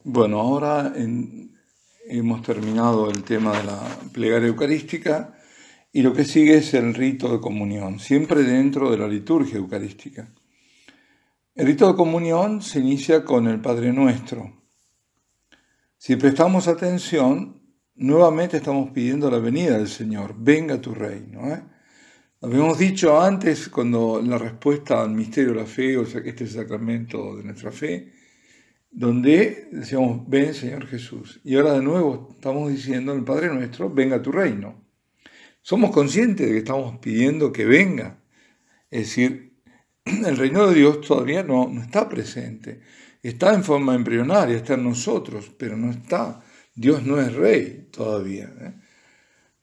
Bueno, hemos terminado el tema de la plegaria eucarística y lo que sigue es el rito de comunión, siempre dentro de la liturgia eucarística. El rito de comunión se inicia con el Padre Nuestro. Si prestamos atención, nuevamente estamos pidiendo la venida del Señor, venga tu reino. Habíamos dicho antes, cuando la respuesta al misterio de la fe, o sea que este es el sacramento de nuestra fe, donde decíamos, ven Señor Jesús. Y ahora de nuevo estamos diciendo en el Padre Nuestro, venga tu reino. Somos conscientes de que estamos pidiendo que venga. Es decir, el reino de Dios todavía no está presente. Está en forma embrionaria, está en nosotros, pero no está. Dios no es rey todavía.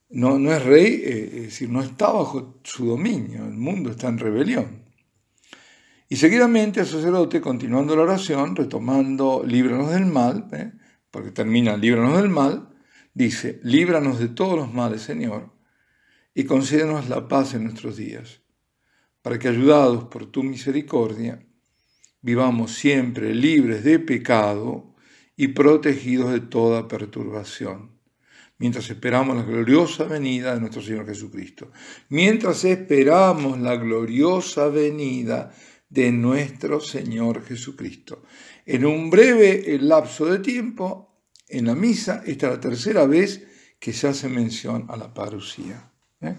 No es rey, es decir, no está bajo su dominio. El mundo está en rebelión. Y seguidamente el sacerdote, continuando la oración, retomando líbranos del mal, porque termina líbranos del mal, dice, líbranos de todos los males, Señor, y concédenos la paz en nuestros días, para que, ayudados por tu misericordia, vivamos siempre libres de pecado y protegidos de toda perturbación, mientras esperamos la gloriosa venida de nuestro Señor Jesucristo. Mientras esperamos la gloriosa venida de nuestro Señor Jesucristo. En un breve lapso de tiempo, en la misa, esta es la tercera vez que se hace mención a la parucía. Yo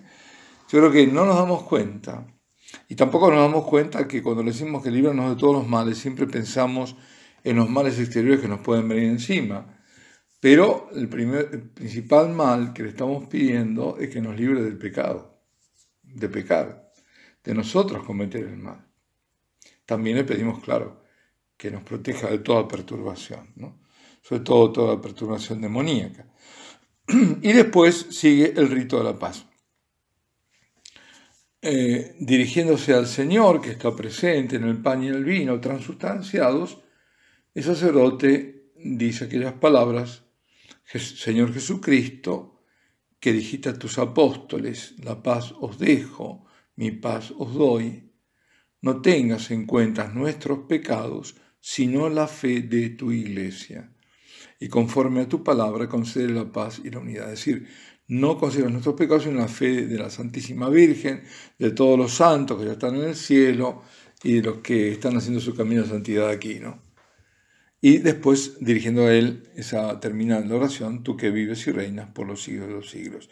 creo que no nos damos cuenta, y tampoco nos damos cuenta que cuando le decimos que líbranos de todos los males, siempre pensamos en los males exteriores que nos pueden venir encima. Pero el principal mal que le estamos pidiendo es que nos libre del pecado, de pecar, de nosotros cometer el mal. También le pedimos, claro, que nos proteja de toda perturbación, ¿no? Sobre todo toda perturbación demoníaca. Y después sigue el rito de la paz. Dirigiéndose al Señor, que está presente en el pan y el vino transustanciados, el sacerdote dice aquellas palabras, Señor Jesucristo, que dijiste a tus apóstoles, la paz os dejo, mi paz os doy. No tengas en cuenta nuestros pecados, sino la fe de tu iglesia. Y conforme a tu palabra, concede la paz y la unidad. Es decir, no consideras nuestros pecados, sino la fe de la Santísima Virgen, de todos los santos que ya están en el cielo y de los que están haciendo su camino de santidad aquí, ¿no? Y después, dirigiendo a él, esa terminal de oración, tú que vives y reinas por los siglos de los siglos.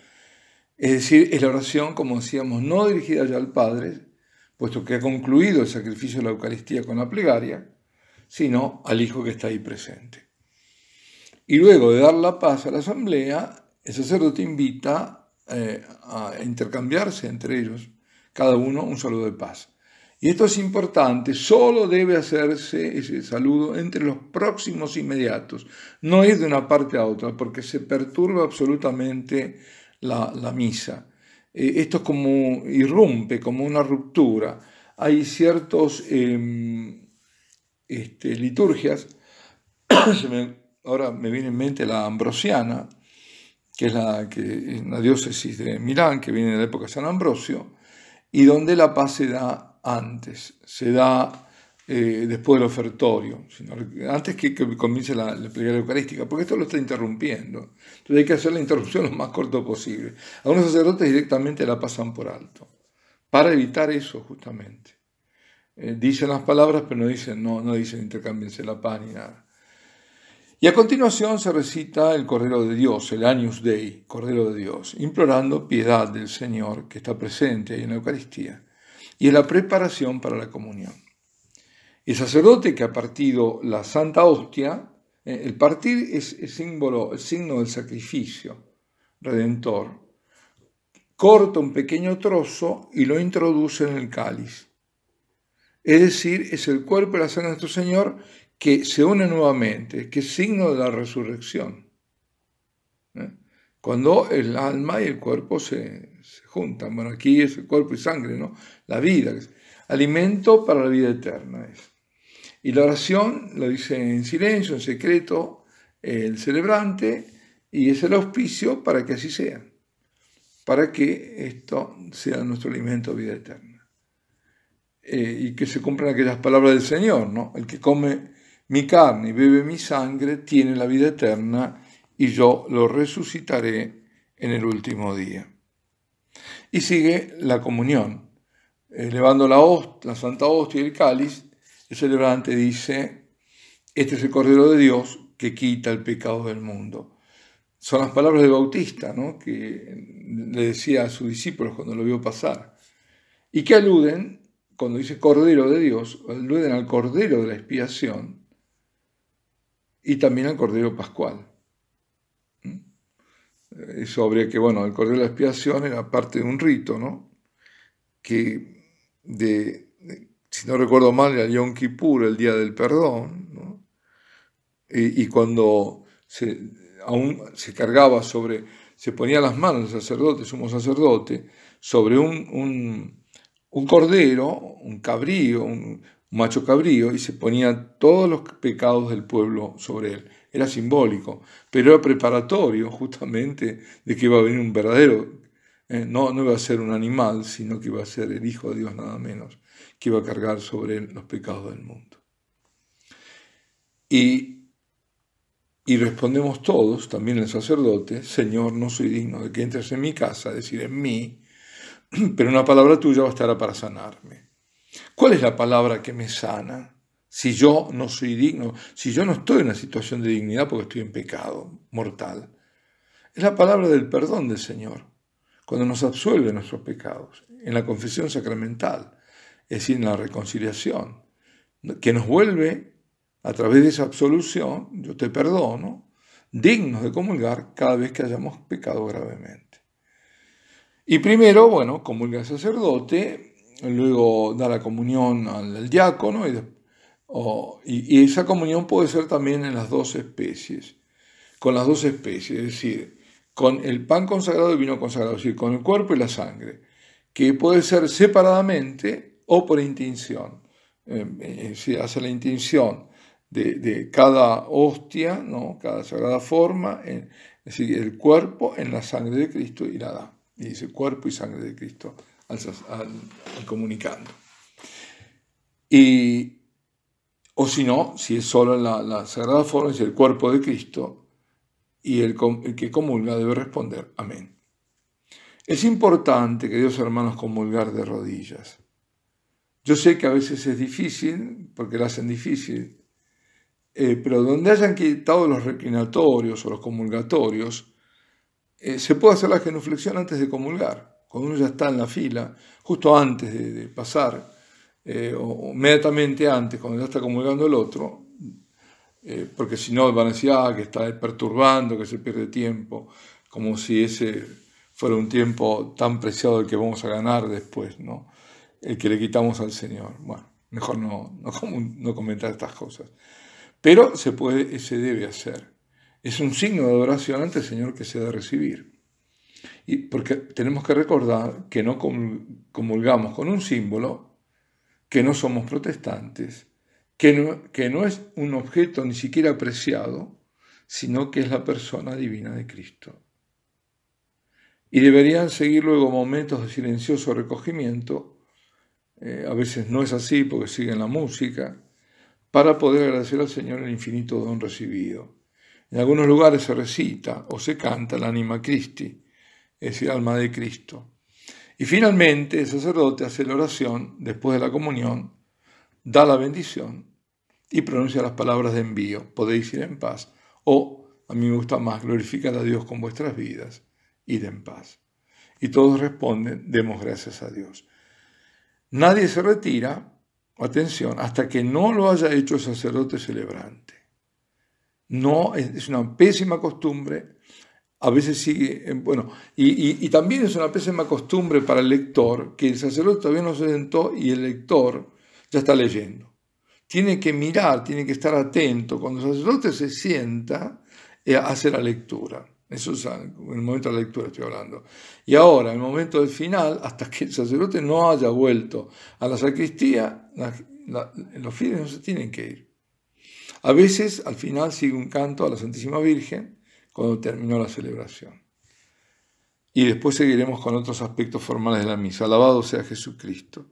Es decir, es la oración, como decíamos, no dirigida ya al Padre, puesto que ha concluido el sacrificio de la Eucaristía con la plegaria, sino al Hijo que está ahí presente. Y luego de dar la paz a la asamblea, el sacerdote invita a intercambiarse entre ellos, cada uno un saludo de paz. Y esto es importante, solo debe hacerse ese saludo entre los próximos inmediatos, no ir de una parte a otra, porque se perturba absolutamente la misa. Esto es como irrumpe, como una ruptura. Hay ciertas liturgias, ahora me viene en mente la ambrosiana, que es la diócesis de Milán, que viene de la época de San Ambrosio, y donde la paz se da antes, se da después del ofertorio, antes que comience la plegaria eucarística, porque esto lo está interrumpiendo. Entonces hay que hacer la interrupción lo más corto posible. Algunos sacerdotes directamente la pasan por alto, para evitar eso justamente. Dicen las palabras, pero no dicen intercámbiense la paz ni nada. Y a continuación se recita el Cordero de Dios, el Agnus Dei, Cordero de Dios, implorando piedad del Señor que está presente ahí en la Eucaristía, y en la preparación para la comunión. El sacerdote que ha partido la Santa Hostia, el partir es el signo del sacrificio redentor, corta un pequeño trozo y lo introduce en el cáliz. Es decir, es el cuerpo y la sangre de nuestro Señor que se une nuevamente, que es signo de la resurrección. Cuando el alma y el cuerpo se juntan. Bueno, aquí es el cuerpo y sangre, ¿no? La vida, alimento para la vida eterna es. Y la oración lo dice en silencio, en secreto, el celebrante, y es el auspicio para que así sea, para que esto sea nuestro alimento de vida eterna. Y que se cumplan aquellas palabras del Señor, ¿no? El que come mi carne y bebe mi sangre, tiene la vida eterna, y yo lo resucitaré en el último día. Y sigue la comunión. Elevando la Santa Hostia y el cáliz, el celebrante dice: este es el Cordero de Dios que quita el pecado del mundo. Son las palabras del Bautista, ¿no?, que le decía a sus discípulos cuando lo vio pasar, y que aluden, cuando dice Cordero de Dios, aluden al Cordero de la expiación y también al Cordero Pascual. Eso habría que, bueno, el Cordero de la expiación era parte de un rito, ¿no?, que si no recuerdo mal, era Yom Kippur, el día del perdón, ¿no? Y cuando aún se cargaba se ponía las manos del sacerdote, sumo sacerdote, sobre un cordero, un cabrío, un macho cabrío, y se ponían todos los pecados del pueblo sobre él. Era simbólico, pero era preparatorio justamente de que iba a venir un verdadero, no iba a ser un animal, sino que iba a ser el Hijo de Dios nada menos, que iba a cargar sobre él los pecados del mundo. Y respondemos todos, también el sacerdote: Señor, no soy digno de que entres en mi casa, es decir, en mí, pero una palabra tuya bastará para sanarme. ¿Cuál es la palabra que me sana? Si yo no soy digno, si yo no estoy en una situación de dignidad porque estoy en pecado mortal, es la palabra del perdón del Señor, cuando nos absuelve nuestros pecados, en la confesión sacramental, es decir, en la reconciliación, que nos vuelve, a través de esa absolución, yo te perdono, dignos de comulgar cada vez que hayamos pecado gravemente. Y primero, bueno, comulga el sacerdote, luego da la comunión al diácono, y esa comunión puede ser también en las dos especies, con las dos especies, es decir, con el pan consagrado y el vino consagrado, es decir, con el cuerpo y la sangre, que puede ser separadamente o por intinción. Se hace la intinción de cada hostia, ¿no?, cada sagrada forma, es decir, el cuerpo en la sangre de Cristo, y la da. Y dice cuerpo y sangre de Cristo al comunicando. O si no, si es solo la sagrada forma, es el cuerpo de Cristo, y el que comulga debe responder amén. Es importante, queridos hermanos, comulgar de rodillas. Yo sé que a veces es difícil, porque lo hacen difícil, pero donde hayan quitado los reclinatorios o los comulgatorios, se puede hacer la genuflexión antes de comulgar, cuando uno ya está en la fila, justo antes de pasar, o inmediatamente antes, cuando ya está comulgando el otro, porque si no van a decir que está perturbando, que se pierde tiempo, como si ese fuera un tiempo tan preciado el que vamos a ganar después, ¿no?, el que le quitamos al Señor. Bueno, mejor no comentar estas cosas. Pero se debe hacer. Es un signo de adoración ante el Señor que se ha de recibir. Y porque tenemos que recordar que no comulgamos con un símbolo, que no somos protestantes, que no es un objeto ni siquiera apreciado, sino que es la persona divina de Cristo. Y deberían seguir luego momentos de silencioso recogimiento, a veces no es así porque siguen la música, para poder agradecer al Señor el infinito don recibido. En algunos lugares se recita o se canta el Anima Christi, es decir, alma de Cristo. Y finalmente el sacerdote hace la oración después de la comunión, da la bendición y pronuncia las palabras de envío: podéis ir en paz, o, a mí me gusta más, glorificad a Dios con vuestras vidas, id en paz. Y todos responden: demos gracias a Dios. Nadie se retira, atención, hasta que no lo haya hecho el sacerdote celebrante. No, es una pésima costumbre. A veces sigue, bueno, y también es una pésima costumbre para el lector, que el sacerdote todavía no se sentó y el lector ya está leyendo. Tiene que mirar, tiene que estar atento. Cuando el sacerdote se sienta, hace la lectura. Eso es en el momento de la lectura estoy hablando. Y ahora, en el momento del final, hasta que el sacerdote no haya vuelto a la sacristía, los fieles no se tienen que ir. A veces, al final, sigue un canto a la Santísima Virgen cuando terminó la celebración. Y después seguiremos con otros aspectos formales de la misa. Alabado sea Jesucristo.